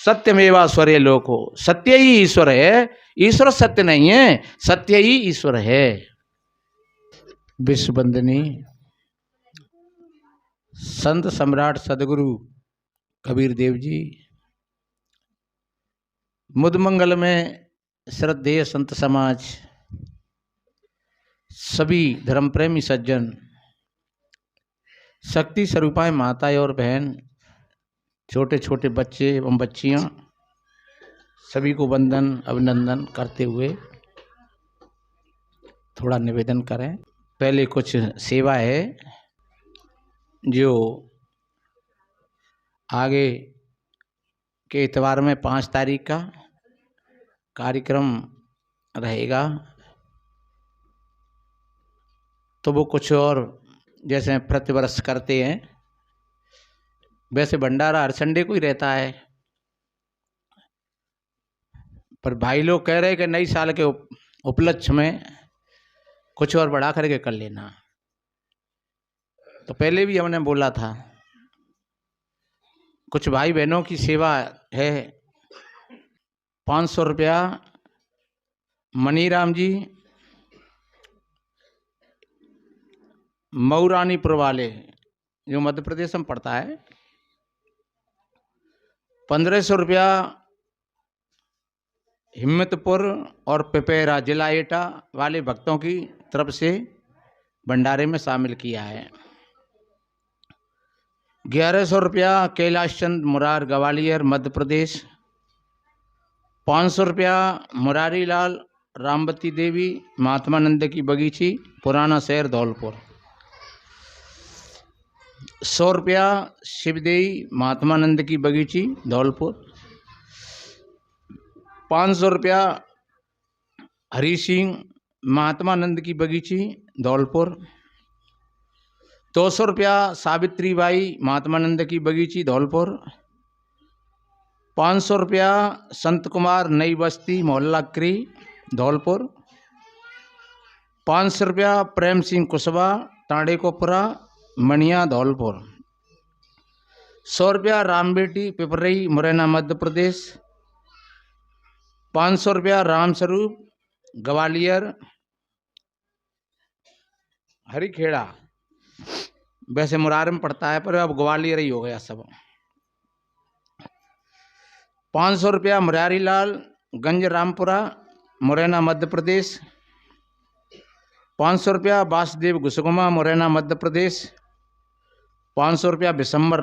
सत्यमेवास्वरे लोको, सत्य ही ईश्वर है, ईश्वर सत्य नहीं है, सत्य ही ईश्वर है। विश्ववंदनी संत सम्राट सदगुरु कबीर देव जी, मुदमंगल में श्रद्धेय संत समाज, सभी धर्म प्रेमी सज्जन, शक्ति स्वरूपाएं माताएं और बहन, छोटे छोटे बच्चे एवं बच्चियां, सभी को वंदन अभिनंदन करते हुए थोड़ा निवेदन करें। पहले कुछ सेवा है जो आगे के इतवार में 5 तारीख का कार्यक्रम रहेगा, तो वो कुछ और जैसे प्रतिवर्ष करते हैं वैसे भंडारा हर संडे को ही रहता है, पर भाई लोग कह रहे कि नई साल के उपलक्ष्य में कुछ और बढ़ा करके कर लेना। तो पहले भी हमने बोला था, कुछ भाई बहनों की सेवा है। 500 रुपया मनीराम जी मऊरानीपुर वाले, जो मध्य प्रदेश में पड़ता है। 1500 रुपया हिम्मतपुर और पिपेरा जिला एटा वाले भक्तों की तरफ से भंडारे में शामिल किया है। 1100 रुपया कैलाश चंद मुरार ग्वालियर मध्य प्रदेश। 500 रुपया मुरारी लाल रामवती देवी महात्मानंद की बगीची पुराना शहर धौलपुर। 100 रुपया शिवदेई महात्मानंद की बगीची धौलपुर। 500 रुपया हरि सिंह महात्मानंद की बगीची धौलपुर। 200 रुपया सावित्रीबाई महात्मानंद की बगीची धौलपुर। 500 रुपया संत कुमार नई बस्ती मोहल्ला क्री धौलपुर। 500 रुपया प्रेम सिंह कुशवा टाँडे कोपुरा मणिया धौलपुर। 100 रुपया रामबेटी पिपरई मुरैना मध्य प्रदेश। 500 रुपया रामस्वरूप ग्वालियर हरिखेड़ा, वैसे मुरार में पड़ता है पर अब ग्वालियर ही हो गया सब। 500 रुपया मुरारी लाल गंज रामपुरा मुरैना मध्य प्रदेश। 500 रुपया वासुदेव घुसगुमा मुरैना मध्य प्रदेश। 500 रुपया बिशंबर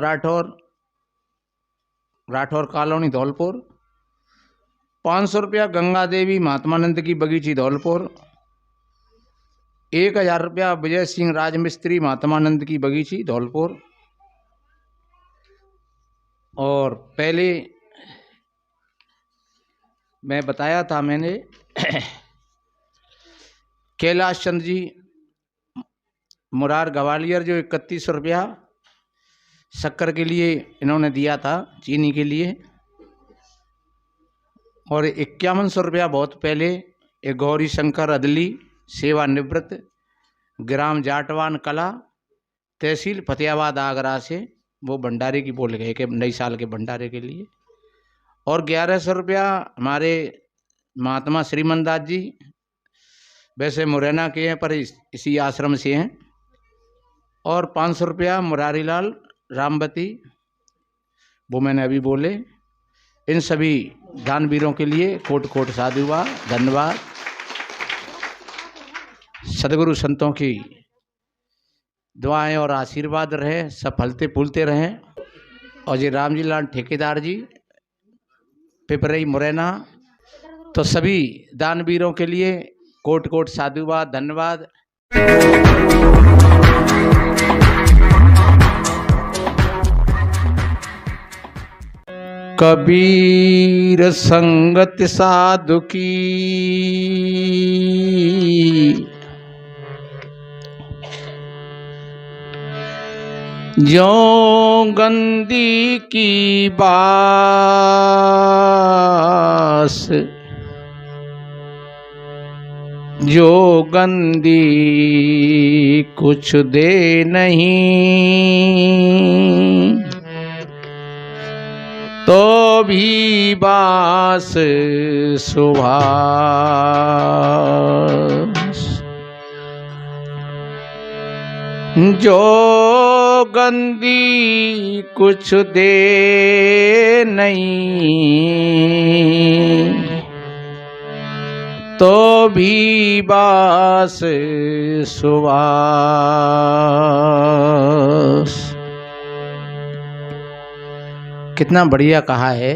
राठौर कॉलोनी धौलपुर। 500 रुपया गंगा देवी महात्मानंद की बगीची धौलपुर। 1000 रुपया विजय सिंह राजमिस्त्री महात्मानंद की बगीची धौलपुर। और पहले मैं बताया था मैंने कैलाश चंद जी मुरार ग्वालियर, जो 3100 रुपया शक्कर के लिए इन्होंने दिया था, चीनी के लिए। और 5100 रुपया बहुत पहले एक गौरी शंकर अदली सेवानिवृत्त ग्राम जाटवान कला तहसील फतेहाबाद आगरा से, वो भंडारे की बोल गए कि नई साल के भंडारे के लिए। और 1100 रुपया हमारे महात्मा श्रीमनदास जी, वैसे मुरैना के हैं पर इसी आश्रम से हैं। और 500 रुपया मुरारी लाल रामवती, वो मैंने अभी बोले। इन सभी दानवीरों के लिए कोट कोट साधुवाद, धन्यवाद। सदगुरु संतों की दुआएं और आशीर्वाद रहे, सब फलते फूलते रहें। और ये रामजी लाल ठेकेदार जी पिपरई मुरैना, तो सभी दानवीरों के लिए कोट कोट साधुवाद, धन्यवाद। कबीर संगत साधु की ज्यों गंदी की बास, जो गंदी कुछ दे नहीं, तो भी बास सुभाष। जो गंदी कुछ दे नहीं तो भी बास सुभाष। कितना बढ़िया कहा है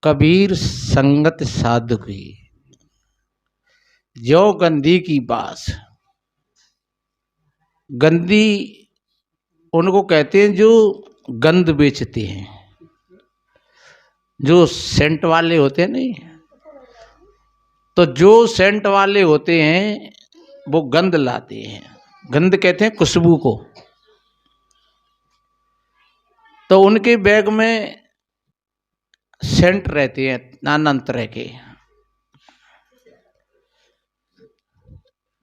कबीर संगत साधु की। जो गंदी की बास, गंदी उनको कहते हैं जो गंध बेचते हैं, जो सेंट वाले होते हैं नहीं, तो जो सेंट वाले होते हैं वो गंध लाते हैं। गंध कहते हैं खुशबू को। तो उनके बैग में सेंट रहते हैं नाना तरह के।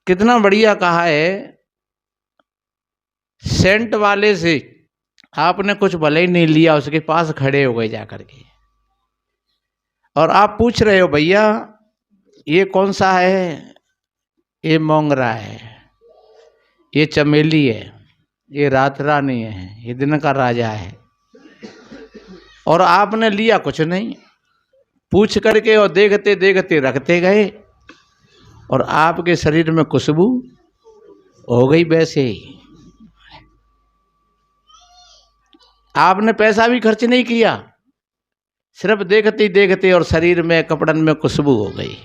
कितना बढ़िया कहा है, सेंट वाले से आपने कुछ भले ही नहीं लिया, उसके पास खड़े हो गए जाकर के, और आप पूछ रहे हो भैया ये कौन सा है? ये मोंगरा है, ये चमेली है, ये रात रानी है, ये दिन का राजा है, और आपने लिया कुछ नहीं। पूछ करके और देखते देखते रखते गए और आपके शरीर में खुशबू हो गई वैसे ही। आपने पैसा भी खर्च नहीं किया, सिर्फ देखते देखते और शरीर में कपड़न में खुशबू हो गई।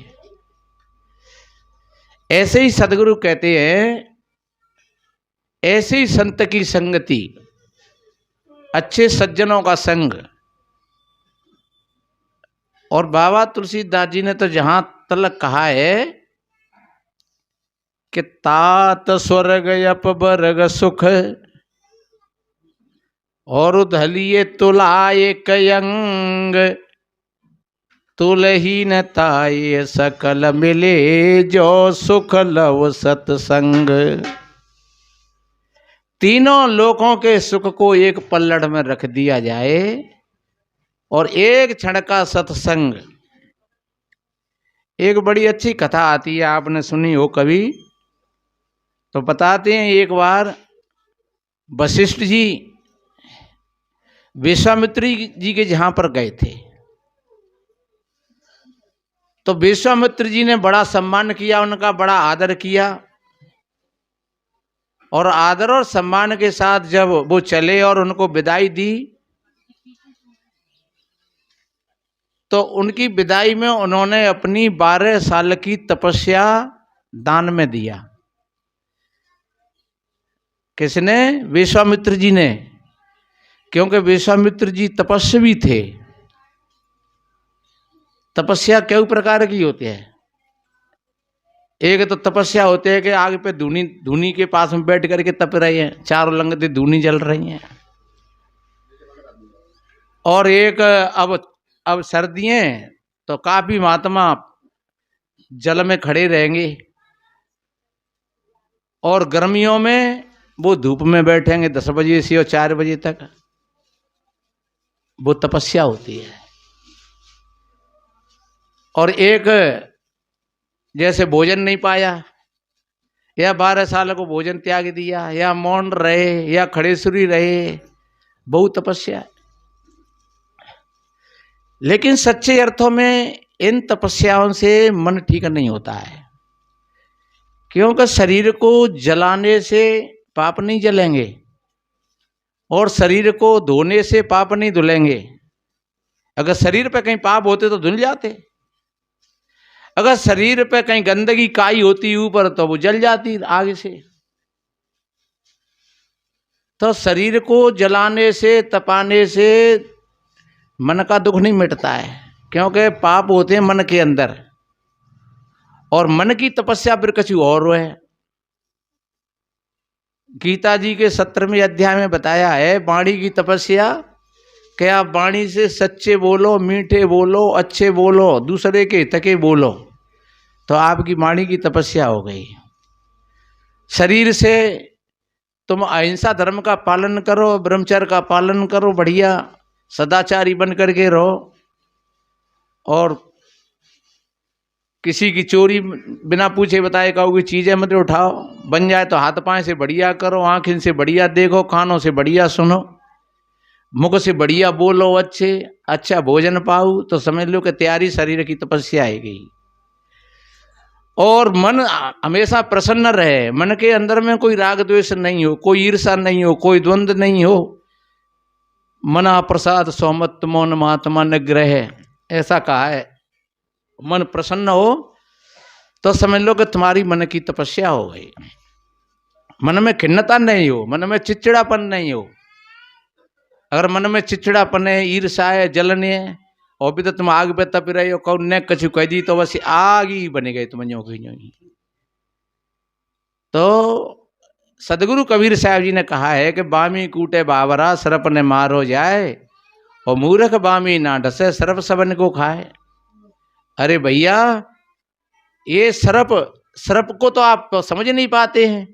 ऐसे ही सदगुरु कहते हैं, ऐसे ही संत की संगति, अच्छे सज्जनों का संग। और बाबा तुलसीदास जी ने तो जहां तलक कहा है कि तात स्वर्ग अपवर्ग सुख और धलिए तुलाए कयंग, तुलहीन ताये सकल मिले जो सुख लव सत्संग। तीनों लोकों के सुख को एक पल्लड़ में रख दिया जाए और एक क्षण का सत्संग। एक बड़ी अच्छी कथा आती है, आपने सुनी हो कभी, तो बताते हैं एक बार वशिष्ठ जी विश्वामित्र जी के जहां पर गए थे, तो विश्वामित्र जी ने बड़ा सम्मान किया, उनका बड़ा आदर किया, और आदर और सम्मान के साथ जब वो चले और उनको विदाई दी, तो उनकी विदाई में उन्होंने अपनी 12 साल की तपस्या दान में दिया। किसने? विश्वामित्र जी ने, क्योंकि विश्वामित्र जी तपस्वी थे। तपस्या कई प्रकार की होती है। एक तो तपस्या होती है कि आग पे धूनी के पास में बैठ करके तप रहे हैं, चारों लंगते धूनी जल रही हैं। और एक अब सर्दियां तो काफी महात्मा जल में खड़े रहेंगे, और गर्मियों में वो धूप में बैठेंगे 10 बजे से और 4 बजे तक। वो तपस्या होती है। और एक जैसे भोजन नहीं पाया, या 12 साल को भोजन त्याग दिया, या मौन रहे, या खड़ेसुरी रहे, बहुत तपस्या है। लेकिन सच्चे अर्थों में इन तपस्याओं से मन ठीक नहीं होता है, क्योंकि शरीर को जलाने से पाप नहीं जलेंगे, और शरीर को धोने से पाप नहीं धुलेंगे। अगर शरीर पे कहीं पाप होते तो धुल जाते, अगर शरीर पे कहीं गंदगी काई होती ऊपर तो वो जल जाती आग से। तो शरीर को जलाने से, तपाने से मन का दुख नहीं मिटता है, क्योंकि पाप होते हैं मन के अंदर, और मन की तपस्या फिर कुछ और है। गीता जी के 17वें अध्याय में बताया है वाणी की तपस्या, कि आप वाणी से सच्चे बोलो, मीठे बोलो, अच्छे बोलो, दूसरे के हित के बोलो, तो आपकी वाणी की तपस्या हो गई। शरीर से तुम अहिंसा धर्म का पालन करो, ब्रह्मचर्य का पालन करो, बढ़िया सदाचारी बन करके रहो और किसी की चोरी बिना पूछे बताए कहोगे चीजें मत उठाओ, बन जाए तो हाथ पांव से बढ़िया करो, आंखों से बढ़िया देखो, कानों से बढ़िया सुनो, मुख से बढ़िया बोलो, अच्छा भोजन पाओ, तो समझ लो कि तैयारी शरीर की तपस्या आएगी। और मन हमेशा प्रसन्न रहे, मन के अंदर में कोई राग द्वेष नहीं हो, कोई ईर्षा नहीं हो, कोई द्वंद्व नहीं हो। मना प्रसाद सौमत मौन महात्मा निग्रह, ऐसा कहा है। मन प्रसन्न हो तो समझ लो कि तुम्हारी मन की तपस्या हो गई। मन में खिन्नता नहीं हो, मन में चिड़चिड़ापन नहीं हो। अगर मन में चिड़चिड़ापन है, ईर्षा है, जलन है, और भी तो तुम आग पे तप रहे हो, कौन ने कछु कह दी तो बस आग ही बने गए तुम यूं ही। तो सदगुरु कबीर साहब जी ने कहा है कि बामी कूटे बावरा सरप ने मारो जाए, और मूर्ख बामी ना डसे सरप सबन को खाए। अरे भैया, ये सरप को तो आप समझ नहीं पाते हैं,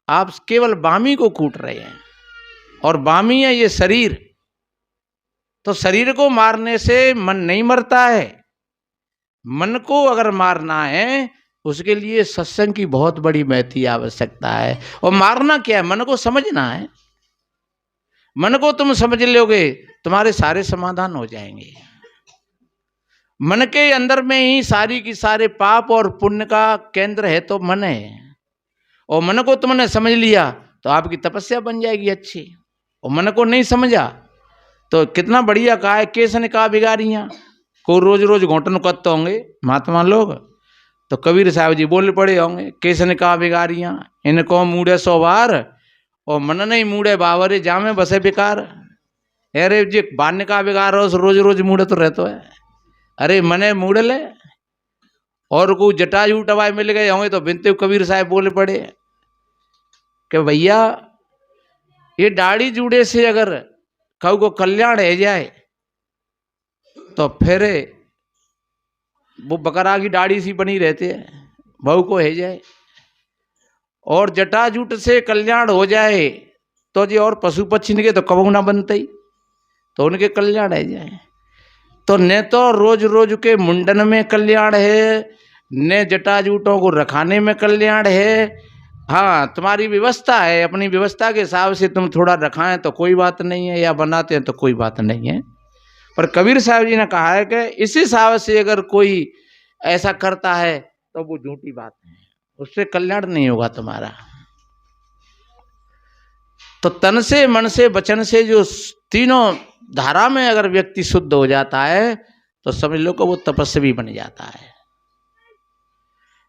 आप केवल बामी को कूट रहे हैं। और बामी है ये शरीर, तो शरीर को मारने से मन नहीं मरता है। मन को अगर मारना है उसके लिए सत्संग की बहुत बड़ी महती आवश्यकता है। और मारना क्या है? मन को समझना है। मन को तुम समझ लोगे तुम्हारे सारे समाधान हो जाएंगे। मन के अंदर में ही सारी की सारे पाप और पुण्य का केंद्र है तो मन है। और मन को तुमने समझ लिया तो आपकी तपस्या बन जाएगी अच्छी। और मन को नहीं समझा तो कितना बढ़िया कहा है, केस ने कहा बिगाड़ियाँ, को रोज रोज घोटन करते होंगे महात्मा लोग, तो कबीर साहब जी बोल पड़े होंगे, केस ने कहा बिगाड़ियाँ, इनको मूड़े 100 बार और मन नहीं मूड़े बावरे जामे बसे बेकार। अरे जी बान्य का बिगाड़ रोज रोज मूड़े तो रहते है। अरे मने मूड़ ले। और को जटाजू टवाए मिल गए होंगे तो बिनते कबीर साहब बोले पड़े कि भैया ये दाढ़ी जूड़े से अगर कऊ को कल्याण है जाए तो फिर वो बकरा की दाढ़ी सी बनी रहती है, बहू को है जाए। और जटाजूट से कल्याण हो जाए तो जी और पशु पक्षी के तो कबू ना बनते ही, तो उनके कल्याण है जाए। तो न तो रोज रोज के मुंडन में कल्याण है, न जटाजूटों को रखाने में कल्याण है। हाँ, तुम्हारी व्यवस्था है, अपनी व्यवस्था के हिसाब से तुम थोड़ा रखाएं तो कोई बात नहीं है, या बनाते हैं तो कोई बात नहीं है। पर कबीर साहब जी ने कहा है कि इस हिसाब से अगर कोई ऐसा करता है तो वो झूठी बात है, उससे कल्याण नहीं होगा तुम्हारा। तो तन से, मन से, वचन से जो तीनों धारा में अगर व्यक्ति शुद्ध हो जाता है तो समझ लो कि वो तपस्वी बन जाता है।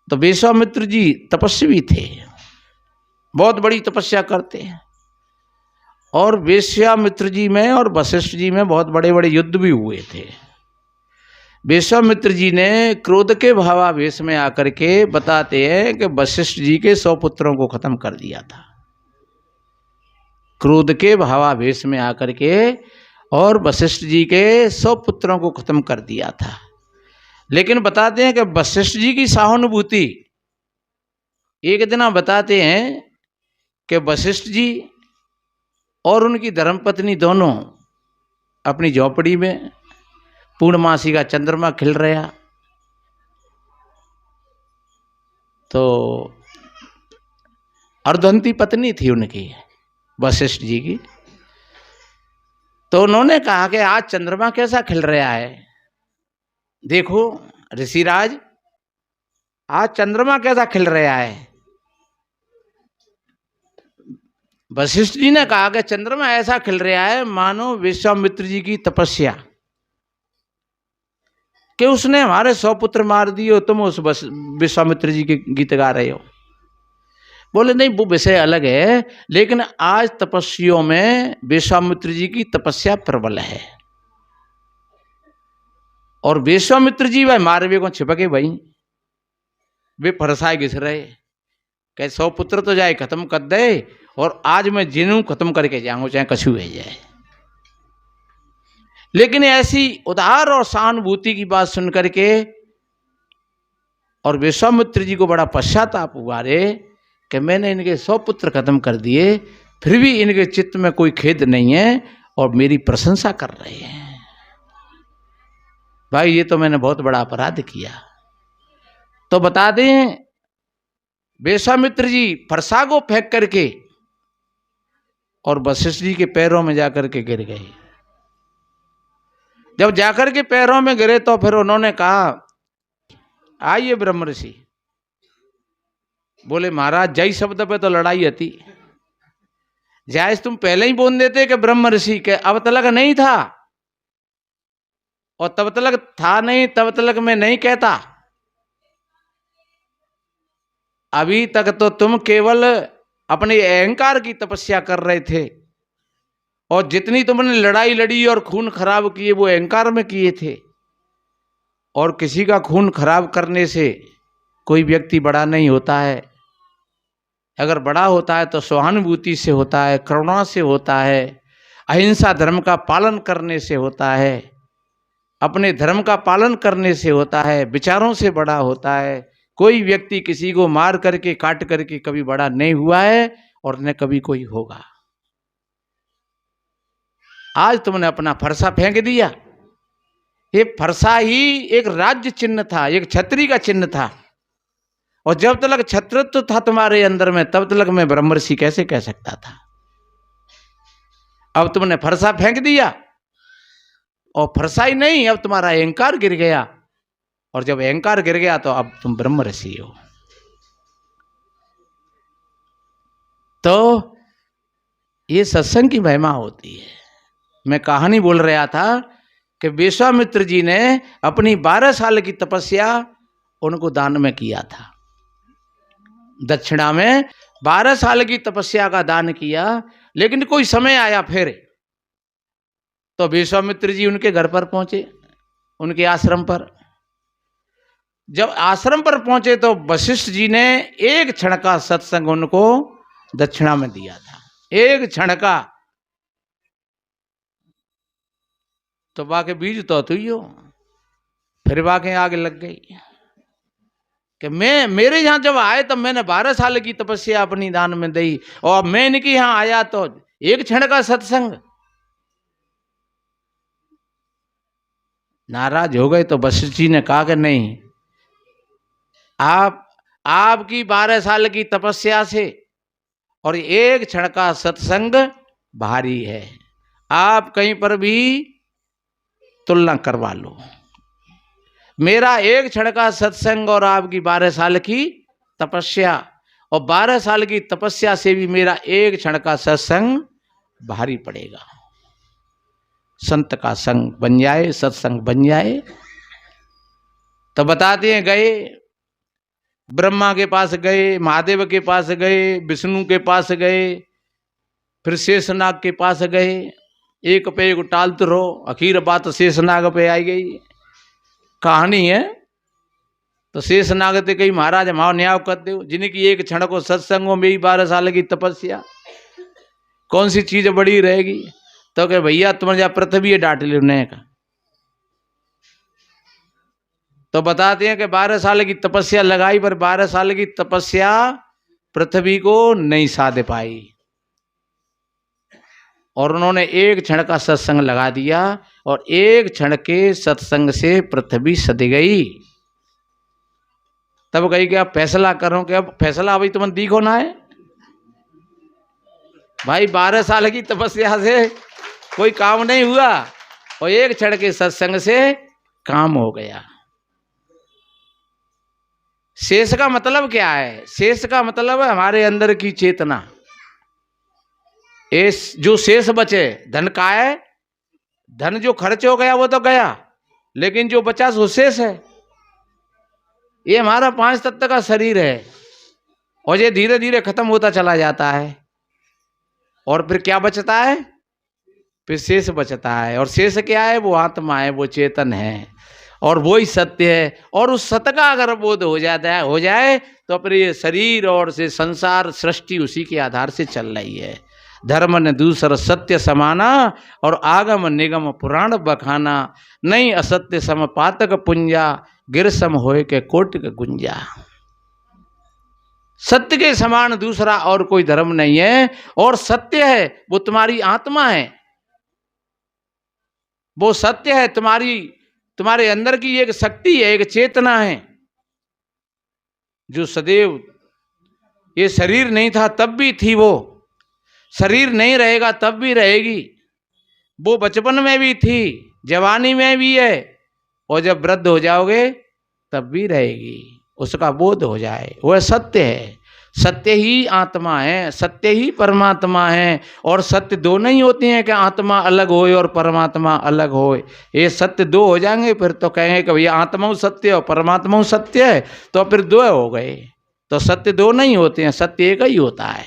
तो विश्वामित्र जी तपस्वी थे, बहुत बड़ी तपस्या करते हैं। और विश्वामित्र जी में और वशिष्ठ जी में बहुत बड़े बड़े युद्ध भी हुए थे। विश्वामित्र जी ने क्रोध के भावावेश में आकर के बताते हैं कि वशिष्ठ जी के 100 पुत्रों को खत्म कर दिया था। क्रोध के भावावेश में आकर के और वशिष्ठ जी के 100 पुत्रों को खत्म कर दिया था। लेकिन बताते हैं कि वशिष्ठ जी की सहानुभूति, एक दिन बताते हैं कि वशिष्ठ जी और उनकी धर्मपत्नी दोनों अपनी झोपड़ी में, पूर्णमासी का चंद्रमा खिल रहा, तो अर्धवंती पत्नी थी उनकी वशिष्ठ जी की। तो उन्होंने कहा कि आज चंद्रमा कैसा खिल रहा है, देखो ऋषिराज आज चंद्रमा कैसा खिल रहा है। वशिष्ठ जी ने कहा कि चंद्रमा ऐसा खिल रहा है मानो विश्वामित्र जी की तपस्या, कि उसने हमारे 100 पुत्र मार दिए, तुम उस विश्वामित्र जी के गीत गा रहे हो। बोले नहीं, वो विषय अलग है, लेकिन आज तपस्वियों में विश्वामित्र जी की तपस्या प्रबल है। और विश्वामित्र जी भाई मारवे को छिपके भाई वे फरसाए घिस रहे, कहे 100 पुत्र तो जाए खत्म कर दे, और आज मैं जिन्हों खत्म करके जाऊंगा चाहे कछु हो जाए। लेकिन ऐसी उदार और सहानुभूति की बात सुन करके और विश्वामित्र जी को बड़ा पश्चाताप हुआ रे कि मैंने इनके 100 पुत्र खत्म कर दिए, फिर भी इनके चित्त में कोई खेद नहीं है, और मेरी प्रशंसा कर रहे हैं। भाई ये तो मैंने बहुत बड़ा अपराध किया। तो बता दें, विश्वामित्र जी फरसा को फेंक करके और वशिष्ठ जी के पैरों में जाकर के गिर गए। जब जाकर के पैरों में गिरे तो फिर उन्होंने कहा, आइए ब्रह्म ऋषि। बोले महाराज जय शब्द पे तो लड़ाई होती, जायज तुम पहले ही बोल देते कि ब्रह्म ऋषि के, अब तलक नहीं था और तब तलक था नहीं, तब तलक मैं नहीं कहता। अभी तक तो तुम केवल अपने अहंकार की तपस्या कर रहे थे और जितनी तुमने लड़ाई लड़ी और खून खराब किए वो अहंकार में किए थे। और किसी का खून खराब करने से कोई व्यक्ति बड़ा नहीं होता है। अगर बड़ा होता है तो सहानुभूति से होता है, करुणा से होता है, अहिंसा धर्म का पालन करने से होता है, अपने धर्म का पालन करने से होता है, विचारों से बड़ा होता है। कोई व्यक्ति किसी को मार करके काट करके कभी बड़ा नहीं हुआ है और न कभी कोई होगा। आज तुमने अपना फरसा फेंक दिया। ये फरसा ही एक राज्य चिन्ह था, एक छत्री का चिन्ह था। और जब तक छत्रत्व था तुम्हारे अंदर में तब तक मैं ब्रह्मर्षि कैसे कह सकता था। अब तुमने फरसा फेंक दिया और फरसा ही नहीं, अब तुम्हारा अहंकार गिर गया। और जब अहंकार गिर गया तो अब तुम ब्रह्म ऋषि हो। तो ये सत्संग की महिमा होती है। मैं कहानी बोल रहा था कि विश्वामित्र जी ने अपनी 12 साल की तपस्या उनको दान में किया था। दक्षिणा में 12 साल की तपस्या का दान किया। लेकिन कोई समय आया फिर तो विश्वामित्र जी उनके घर पर पहुंचे, उनके आश्रम पर। जब आश्रम पर पहुंचे तो वशिष्ठ जी ने एक क्षण का सत्संग उनको दक्षिणा में दिया था, एक क्षण का। तो बाके बीज तो तुइयो, फिर बाके आगे लग गई कि मेरे यहां जब आए तब मैंने 12 साल की तपस्या अपनी दान में दी और मैं इनके यहां आया तो एक क्षण का सत्संग। नाराज हो गए तो वशिष्ठ जी ने कहा कि नहीं, आपकी 12 साल की तपस्या से और एक क्षण का सत्संग भारी है, आप कहीं पर भी तुलना करवा लो। मेरा एक क्षण का सत्संग और आपकी 12 साल की तपस्या, और 12 साल की तपस्या से भी मेरा एक क्षण का सत्संग भारी पड़ेगा। संत का संग बन जाए, सत्संग बन जाए। तो बताते हैं गए, ब्रह्मा के पास गए, महादेव के पास गए, विष्णु के पास गए, फिर शेषनाग के पास गए। एक पे एक टालते रहो, आखिर बात शेषनाग पे आई गई। कहानी है तो शेषनाग ते कही महाराज हमारा न्याय कर दो, जिनकी एक क्षण को सत्संगों में ही 12 साल की तपस्या, कौन सी चीज बड़ी रहेगी। तो कहे भैया तुम्हारे जा पृथ्वी डांट लेने का। तो बताते हैं कि 12 साल की तपस्या लगाई, पर 12 साल की तपस्या पृथ्वी को नहीं साध पाई। और उन्होंने एक क्षण का सत्संग लगा दिया और एक क्षण के सत्संग से पृथ्वी सद गई। तब कही कि आप फैसला करो कि अब फैसला अभी तुम्हें दिखो ना है। भाई 12 साल की तपस्या से कोई काम नहीं हुआ और एक क्षण के सत्संग से काम हो गया। शेष का मतलब क्या है? शेष का मतलब है हमारे अंदर की चेतना। जो शेष बचे, धन का है, धन जो खर्च हो गया वो तो गया, लेकिन जो बचा सो शेष है। ये हमारा 5 तत्व का शरीर है और ये धीरे धीरे खत्म होता चला जाता है। और फिर क्या बचता है? फिर शेष बचता है। और शेष क्या है? वो आत्मा है, वो चेतन है और वो ही सत्य है। और उस सत्य का अगर बोध हो जाए तो अपने ये शरीर और से संसार सृष्टि उसी के आधार से चल रही है। धर्म ने दूसर सत्य समाना और आगम निगम पुराण बखाना, नहीं असत्य सम पातक पुंजा, गिर सम होए के कोट के गुंजा। सत्य के समान दूसरा और कोई धर्म नहीं है। और सत्य है वो तुम्हारी आत्मा है। वो सत्य है। तुम्हारे अंदर की एक शक्ति है, एक चेतना है जो सदैव, ये शरीर नहीं था तब भी थी, वो शरीर नहीं रहेगा तब भी रहेगी, वो बचपन में भी थी, जवानी में भी है, और जब वृद्ध हो जाओगे तब भी रहेगी। उसका बोध हो जाए, वह सत्य है। सत्य ही आत्मा है, सत्य ही परमात्मा है। और सत्य दो नहीं होते हैं कि आत्मा अलग होए और परमात्मा अलग होए। ये सत्य दो हो जाएंगे फिर तो कहेंगे कि भैया आत्मा सत्य और परमात्मा सत्य है, तो फिर दो हो गए। तो सत्य दो नहीं होते हैं, सत्य एक ही होता है।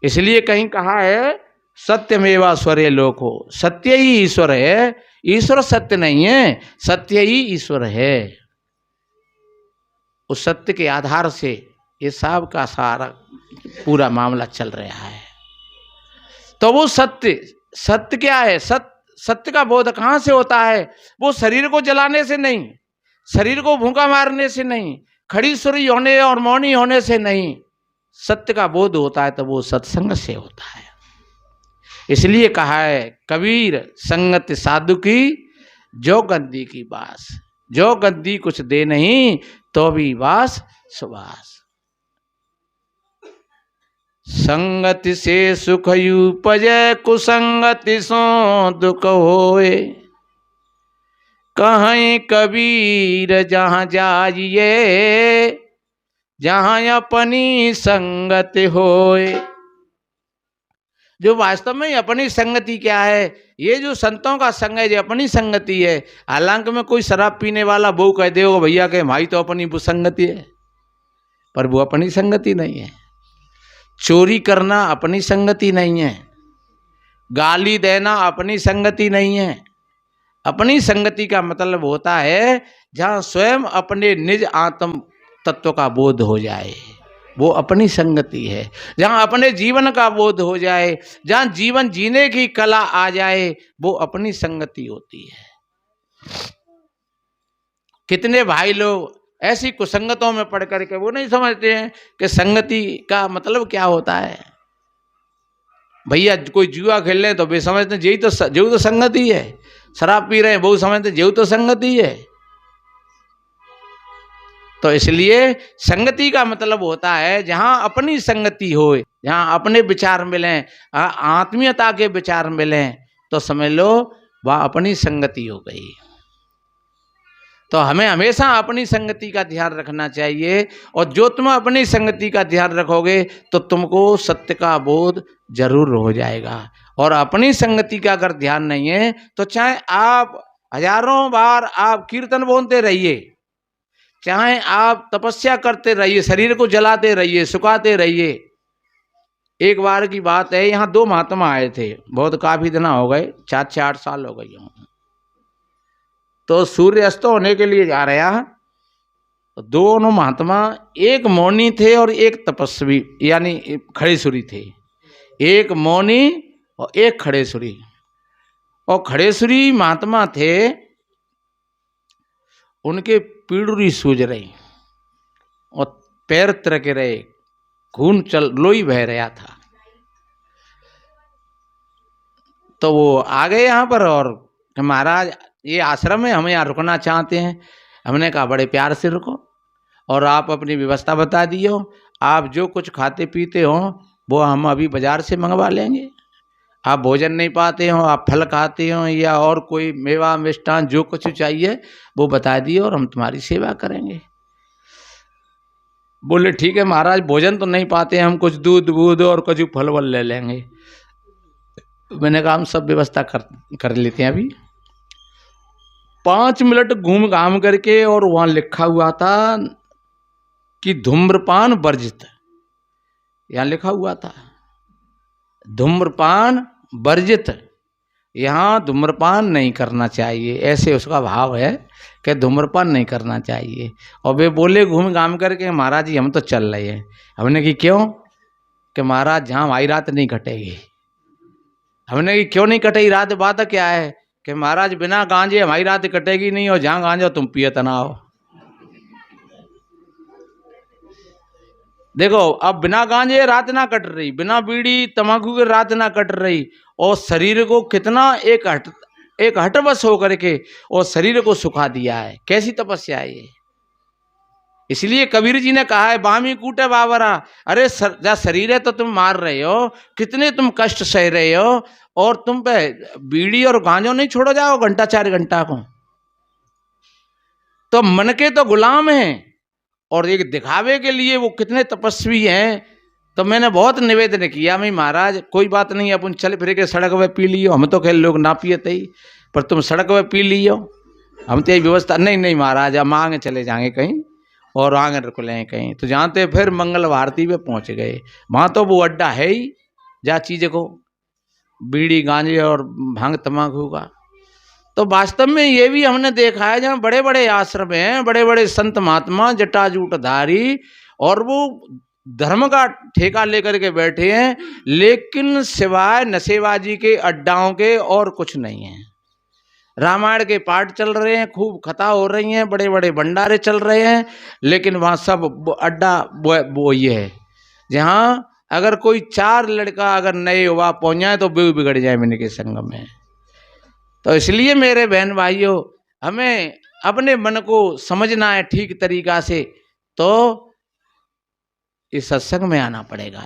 इसलिए कहीं कहा है सत्यमेवा स्वरे लोको, सत्य ही ईश्वर है, ईश्वर सत्य नहीं है, सत्य ही ईश्वर है। उस सत्य के आधार से ये सब का सारा पूरा मामला चल रहा है। तो वो सत्य क्या है? सत्य का बोध कहाँ से होता है? वो शरीर को जलाने से नहीं, शरीर को भूखा मारने से नहीं, खड़ी सुरी होने और मौनी होने से नहीं, सत्य का बोध होता है तो वो सत्संग से होता है। इसलिए कहा है कबीर संगत साधु की जो गद्दी की बास, जो गद्दी कुछ दे नहीं तो भी बास सुबास। संगति से सुख उपजै, कुसंगति सो दुख होए। कहीं कबीर जहाँ जाइए, जहाँ अपनी संगति होए। जो वास्तव में अपनी संगति क्या है? ये जो संतों का संग है, जो अपनी संगति है। हालांकि में कोई शराब पीने वाला वो कह दे भैया के भाई तो अपनी संगति है, पर वो अपनी संगति नहीं है। चोरी करना अपनी संगति नहीं है, गाली देना अपनी संगति नहीं है। अपनी संगति का मतलब होता है जहाँ स्वयं अपने निज आत्म तत्व का बोध हो जाए, वो अपनी संगति है। जहाँ अपने जीवन का बोध हो जाए, जहाँ जीवन जीने की कला आ जाए, वो अपनी संगति होती है। कितने भाई लोग ऐसी कुसंगतों में पढ़ करके वो नहीं समझते हैं कि संगति का मतलब क्या होता है। भैया कोई जुआ खेल रहे तो वे समझते हैं यही तो संगति है। शराब पी रहे हैं वो समझते यही तो संगति है। तो इसलिए संगति का मतलब होता है जहाँ अपनी संगति हो, जहाँ अपने विचार मिलें, आत्मीयता के विचार मिलें, तो समझ लो वह अपनी संगति हो गई। तो हमें हमेशा अपनी संगति का ध्यान रखना चाहिए। और जो तुम अपनी संगति का ध्यान रखोगे तो तुमको सत्य का बोध जरूर हो जाएगा। और अपनी संगति का अगर ध्यान नहीं है तो चाहे आप हजारों बार आप कीर्तन बोलते रहिए, चाहे आप तपस्या करते रहिए, शरीर को जलाते रहिए, सुखाते रहिए। एक बार की बात है, यहाँ दो महात्मा आए थे, बहुत काफी दिन हो गए, 4-8 साल हो गए हों। तो सूर्य अस्त होने के लिए जा रहा, तो दोनों महात्मा, एक मौनी थे और एक तपस्वी यानी खड़ेसुरी थे। एक मौनी और एक खड़ेसुरी। और खड़ेसुरी महात्मा थे, उनके पीड़ुरी सूज रही और पैर तिरके रहे, खून लोई बह रहा था। तो वो आ गए यहाँ पर और महाराज ये आश्रम है, हम यहाँ रुकना चाहते हैं। हमने कहा बड़े प्यार से रुको और आप अपनी व्यवस्था बता दियो, आप जो कुछ खाते पीते हो वो हम अभी बाजार से मंगवा लेंगे। आप भोजन नहीं पाते हो, आप फल खाते हो या और कोई मेवा मिष्ठान जो कुछ चाहिए वो बता दिए और हम तुम्हारी सेवा करेंगे। बोले ठीक है महाराज, भोजन तो नहीं पाते, हम कुछ दूध वूध और कुछ फल वल ले लेंगे। मैंने कहा हम सब व्यवस्था कर लेते हैं। अभी 5 मिनट घूम घाम करके और वहाँ लिखा हुआ था कि धूम्रपान वर्जित, यहाँ लिखा हुआ था धूम्रपान वर्जित, यहाँ धूम्रपान नहीं करना चाहिए, ऐसे उसका भाव है कि धूम्रपान नहीं करना चाहिए। और वे बोले घूम घाम करके महाराज जी हम तो चल रहे हैं। हमने कि क्यों? कि महाराज जहाँ हमारी रात नहीं कटेगी। हमने कि क्यों नहीं कटेगी रात? बात क्या है? कि महाराज बिना गांजे हमारी रात कटेगी नहीं, और जहाँ गांजा तुम पियत ना हो। देखो अब बिना गांजे रात ना कट रही, बिना बीड़ी तंबाकू के रात ना कट रही, और शरीर को कितना एक एक हठवश होकर के और शरीर को सुखा दिया है। कैसी तपस्या है ये। इसलिए कबीर जी ने कहा है बामी कूटे बाबरा, अरे जा शरीर है तो तुम मार रहे हो, कितने तुम कष्ट सह रहे हो, और तुम पे बीड़ी और गांजो नहीं छोड़ो जाओ घंटा 4 घंटा को। तो मन के तो गुलाम हैं और एक दिखावे के लिए वो कितने तपस्वी हैं। तो मैंने बहुत निवेदन किया, मैं महाराज कोई बात नहीं, अपन चल फिर के सड़क पे पी लियो, हम तो कह लोग ना पियते ही, पर तुम सड़क पे पी लियो, हम तो यही व्यवस्था। नहीं महाराज, हम आगे चले जाएंगे कहीं और आगे रुक लें कहीं। तो जानते फिर मंगल भारती पे पहुंच गए। वहाँ तो वो अड्डा है ही जा चीज़ को बीड़ी गांजे और भांग तम्बाकू का। तो वास्तव में ये भी हमने देखा है, जहाँ बड़े बड़े आश्रम हैं, बड़े बड़े संत महात्मा जटाजूटधारी, और वो धर्म का ठेका लेकर के बैठे हैं, लेकिन सिवाय नशेबाजी के अड्डाओं के और कुछ नहीं है। रामायण के पाठ चल रहे हैं, खूब कथा हो रही हैं, बड़े बड़े भंडारे चल रहे हैं, लेकिन वहाँ सब अड्डा वो ये है जहाँ अगर कोई 4 लड़का अगर नए हुआ पहुँच जाए तो भी बिगड़ जाए मैंने के संग में। तो इसलिए मेरे बहन भाइयों, हमें अपने मन को समझना है ठीक तरीका से, तो इस सत्संग में आना पड़ेगा।